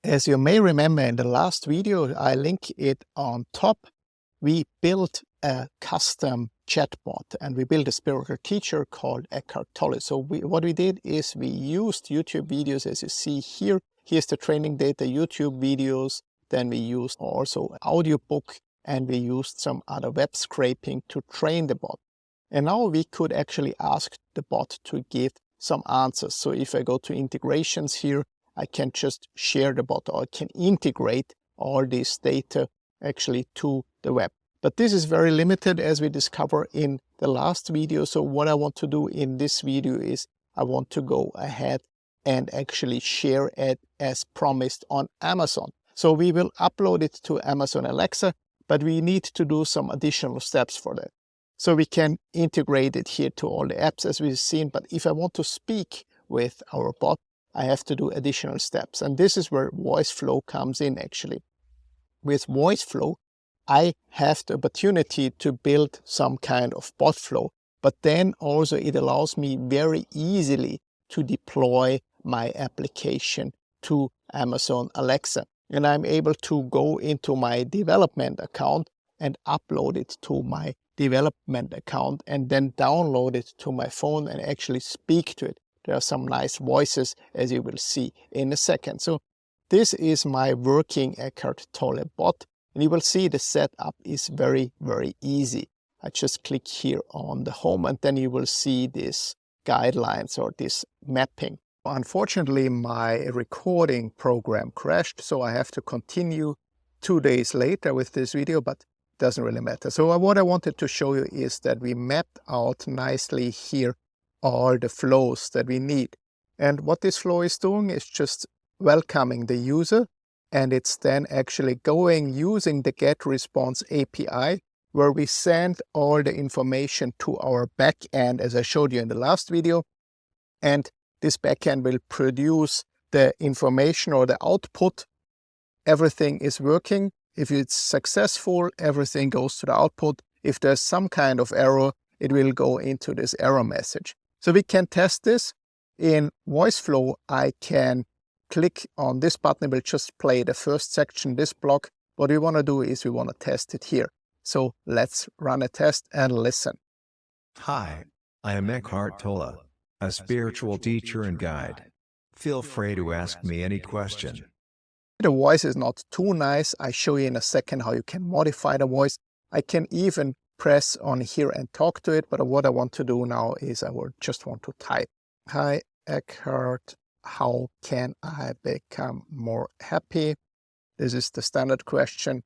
As you may remember in the last video, I link it on top. We built a custom chatbot and we built a spiritual teacher called Eckhart Tolle. So what we did is we used YouTube videos, as you see here. Here's the training data, YouTube videos. Then we used also an audiobook and we used some other web scraping to train the bot. And now we could actually ask the bot to give some answers. So if I go to integrations here, I can just share the bot, or I can integrate all this data actually to the web. But this is very limited, as we discovered in the last video. So what I want to do in this video is I want to go ahead and actually share it as promised on Amazon. So we will upload it to Amazon Alexa, but we need to do some additional steps for that. So we can integrate it here to all the apps as we've seen. But if I want to speak with our bot, I have to do additional steps. And this is where voiceflow comes in actually. With voiceflow, I have the opportunity to build some kind of bot flow, but then also it allows me very easily to deploy my application to Amazon Alexa. And I'm able to go into my development account and upload it to my development account and then download it to my phone and actually speak to it. There are some nice voices, as you will see in a second. So this is my working Eckhart Tolle bot. And you will see the setup is very, very easy. I just click here on the home and then you will see this guidelines or this mapping. Unfortunately, my recording program crashed, so I have to continue 2 days later with this video, but it doesn't really matter. So what I wanted to show you is that we mapped out nicely here all the flows that we need. And what this flow is doing is just welcoming the user, and it's then actually going using the GetResponse API, where we send all the information to our backend, as I showed you in the last video. And this backend will produce the information or the output. Everything is working. If it's successful, everything goes to the output. If there's some kind of error, it will go into this error message. So we can test this. In voiceflow, I can click on this button. It will just play the first section, this block. What we want to do is we want to test it here. So let's run a test and listen. Hi, I am Eckhart Tolle, a spiritual teacher and guide. Feel free to ask me any question. The voice is not too nice. I show you in a second how you can modify the voice. I can even press on here and talk to it, but what I want to do now is I will just want to type. Hi Eckhart, how can I become more happy? This is the standard question.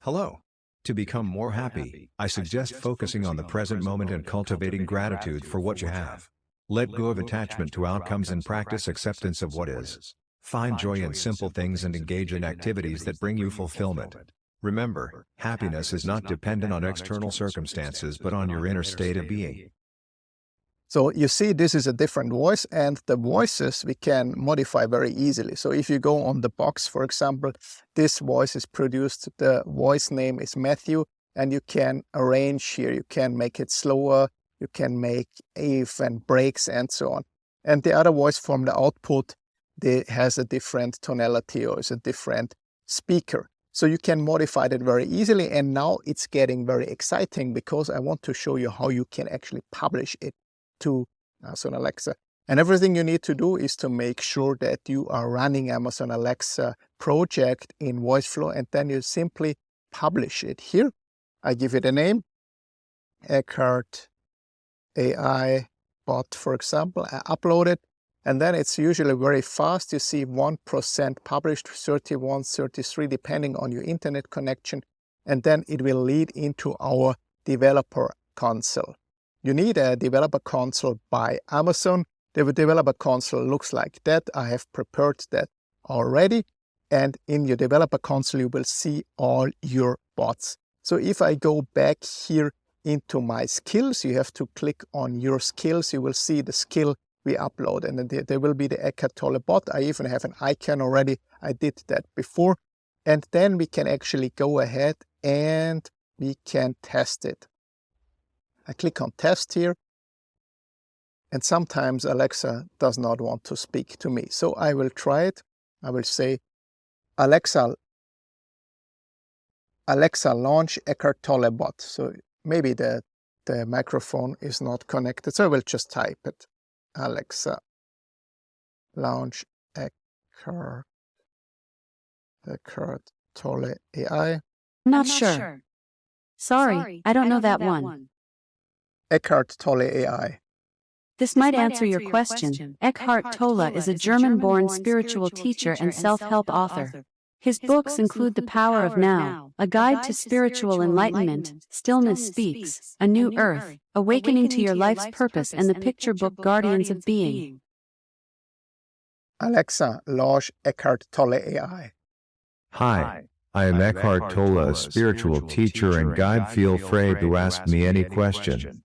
Hello. To become more happy, I suggest focusing on the present moment and cultivating gratitude for what you have. Let go of attachment to outcomes and practice acceptance of what is. Find joy in simple things and engage in activities that bring you fulfillment. Remember, happiness is not dependent on external circumstances but on your inner state of being. So you see, this is a different voice, and the voices we can modify very easily. So if you go on the box, for example, this voice is produced, the voice name is Matthew, and you can arrange here, you can make it slower, you can make even breaks and so on. And the other voice from the output, it has a different tonality or is a different speaker. So you can modify that very easily, and now it's getting very exciting because I want to show you how you can actually publish it to Amazon Alexa. And everything you need to do is to make sure that you are running Amazon Alexa project in voiceflow, and then you simply publish it here. I give it a name, Eckhart AI bot, for example. I upload it, and then it's usually very fast. You see 1% published, 31, 33, depending on your internet connection. And then it will lead into our developer console. You need a developer console by Amazon. The developer console looks like that. I have prepared that already. And in your developer console, you will see all your bots. So if I go back here into my skills, you have to click on your skills. You will see the skill we upload, and then there will be the Eckhart Tolle bot. I even have an icon already. I did that before. And then we can actually go ahead and we can test it. I click on test here, and sometimes Alexa does not want to speak to me. So I will try it. I will say, Alexa, launch Eckhart Tolle bot. So maybe the microphone is not connected, so I will just type it. Alexa, launch Eckhart Tolle AI. I'm not sure. Sorry, I don't know that one. Eckhart Tolle AI. This might answer your question. Eckhart Tolle is a German-born spiritual teacher and self-help author. His books include The Power of Now, A Guide to Spiritual Enlightenment, Stillness Speaks, A New Earth, Awakening to Your Life's Purpose, and the picture book Guardians of Being. Alexa, launch Eckhart Tolle AI. Hi, I am Eckhart Tolle, a spiritual teacher and guide. Feel free to ask me any question.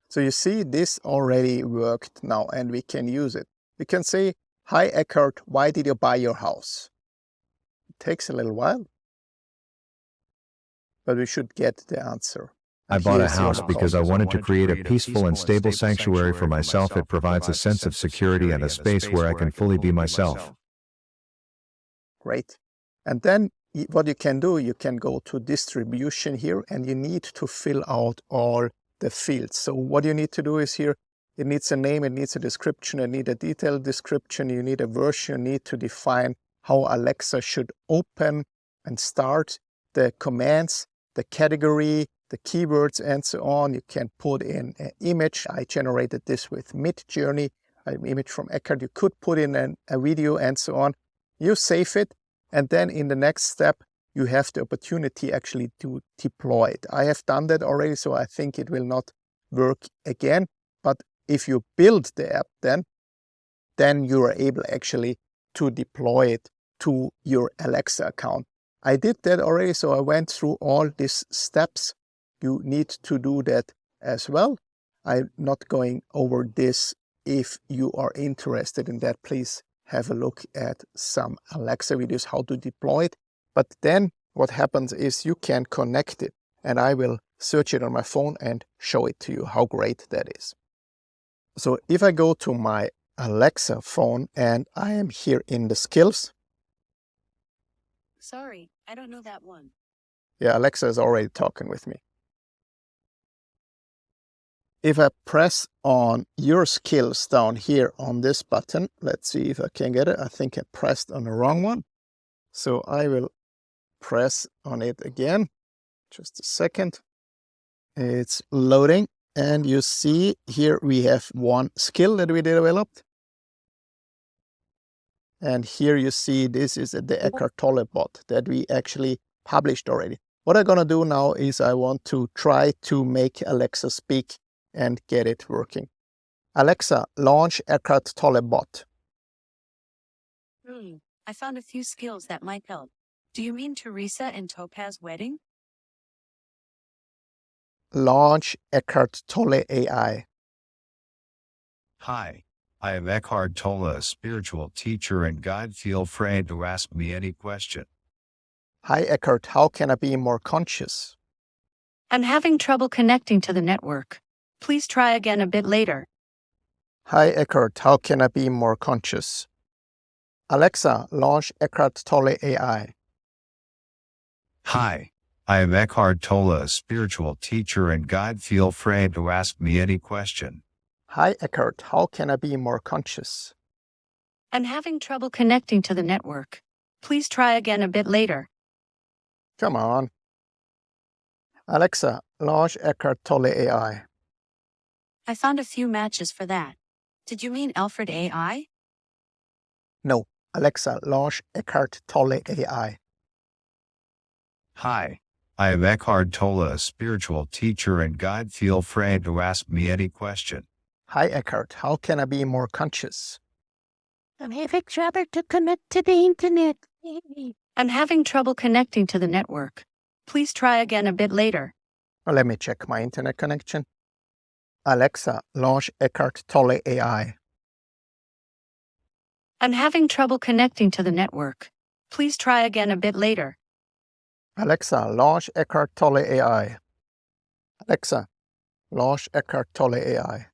So you see, this already worked now, and we can use it. We can say, "Hi Eckhart, why did you buy your house?" It takes a little while, but we should get the answer. I bought a house because I wanted to create a peaceful and stable sanctuary for myself. It provides a sense of security and a space where I can fully be myself. Great. And then what you can do, you can go to distribution here, and you need to fill out all the fields. So what you need to do is here, it needs a name, it needs a description, it needs a detailed description, you need a version, you need to define how Alexa should open and start the commands, the category, the keywords, and so on. You can put in an image. I generated this with Midjourney, an image from Eckhart. You could put in a video and so on. You save it, and then in the next step, you have the opportunity actually to deploy it. I have done that already, so I think it will not work again. But if you build the app, then you are able actually to deploy it to your Alexa account. I did that already, so I went through all these steps. You need to do that as well. I'm not going over this. If you are interested in that, please have a look at some Alexa videos, how to deploy it. But then what happens is you can connect it, and I will search it on my phone and show it to you how great that is. So if I go to my Alexa phone and I am here in the skills. Sorry, I don't know that one. Yeah, Alexa is already talking with me. If I press on your skills down here on this button, let's see if I can get it. I think I pressed on the wrong one. So I will press on it again. Just a second. It's loading. And you see here we have one skill that we developed. And here you see this is the Eckhart Tolle bot that we actually published already. What I'm going to do now is I want to try to make Alexa speak and get it working. Alexa, launch Eckhart Tolle bot. I found a few skills that might help. Do you mean Teresa and Topaz wedding? Launch Eckhart Tolle AI. Hi, I am Eckhart Tolle, a spiritual teacher and guide. Feel free to ask me any question. Hi Eckhart, how can I be more conscious? I'm having trouble connecting to the network. Please try again a bit later. Hi Eckhart, how can I be more conscious? Alexa, launch Eckhart Tolle AI. Hi, I am Eckhart Tolle, a spiritual teacher and guide. Feel free to ask me any question. Hi Eckhart, how can I be more conscious? I'm having trouble connecting to the network. Please try again a bit later. Come on. Alexa, launch Eckhart Tolle AI. I found a few matches for that. Did you mean Alfred AI? No. Alexa, launch Eckhart Tolle AI. Hi, I am Eckhart Tolle, a spiritual teacher and guide. Feel free to ask me any question. Hi Eckhart, how can I be more conscious? I'm having trouble to connect to the internet. I'm having trouble connecting to the network. Please try again a bit later. Well, let me check my internet connection. Alexa, launch Eckhart Tolle AI. I'm having trouble connecting to the network. Please try again a bit later. Alexa, launch Eckhart Tolle AI. Alexa, launch Eckhart Tolle AI.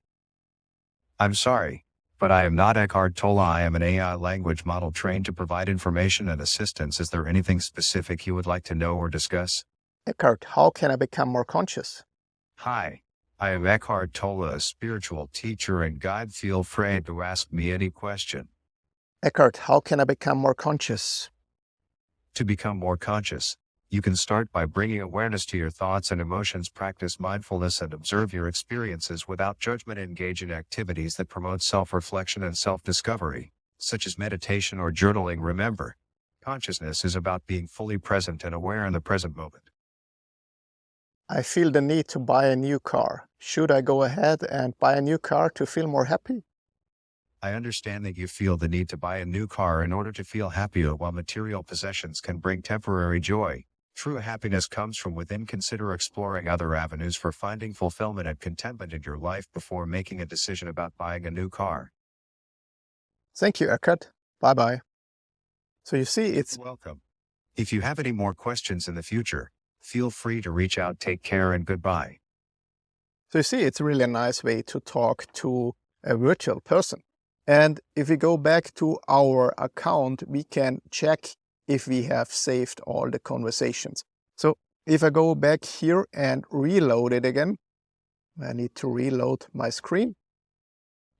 I'm sorry, But I am not Eckhart Tolle. I am an AI language model trained to provide information and assistance. Is there anything specific you would like to know or discuss? Eckhart, how can I become more conscious? Hi, I am Eckhart Tolle, a spiritual teacher and guide. Feel free to ask me any question. Eckhart, how can I become more conscious? To become more conscious, you can start by bringing awareness to your thoughts and emotions. Practice mindfulness and observe your experiences without judgment. Engage in activities that promote self-reflection and self-discovery, such as meditation or journaling. Remember, consciousness is about being fully present and aware in the present moment. I feel the need to buy a new car. Should I go ahead and buy a new car to feel more happy? I understand that you feel the need to buy a new car in order to feel happier. While material possessions can bring temporary joy, true happiness comes from within. Consider exploring other avenues for finding fulfillment and contentment in your life before making a decision about buying a new car. Thank you, Eckhart. Bye-bye. So you see, it's Welcome. If you have any more questions in the future, feel free to reach out. Take care and goodbye. So you see, it's really a nice way to talk to a virtual person. And if we go back to our account, we can check if we have saved all the conversations. So if I go back here and reload it again, I need to reload my screen.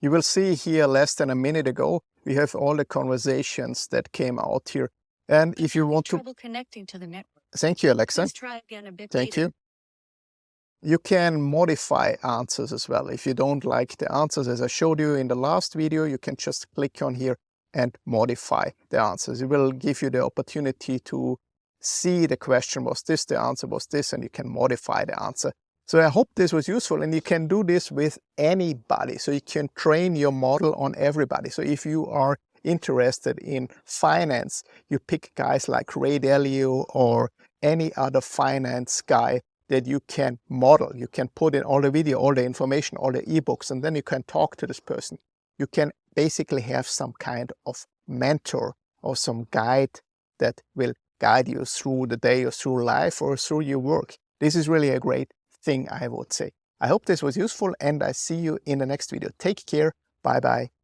You will see here less than a minute ago, we have all the conversations that came out here. And if you want to... Trouble connecting to the network. Thank you, Alexa. Please try again a bit Thank later. you. You can modify answers as well. If you don't like the answers, as I showed you in the last video, you can just click on here and modify the answers. It will give you the opportunity to see the question was this, the answer was this, and you can modify the answer. So I hope this was useful, and you can do this with anybody. So you can train your model on everybody. So if you are interested in finance, you pick guys like Ray Dalio or any other finance guy that you can model. You can put in all the video, all the information, all the ebooks, and then you can talk to this person. You can basically have some kind of mentor or some guide that will guide you through the day or through life or through your work. This is really a great thing, I would say. I hope this was useful, and I see you in the next video. Take care. Bye-bye.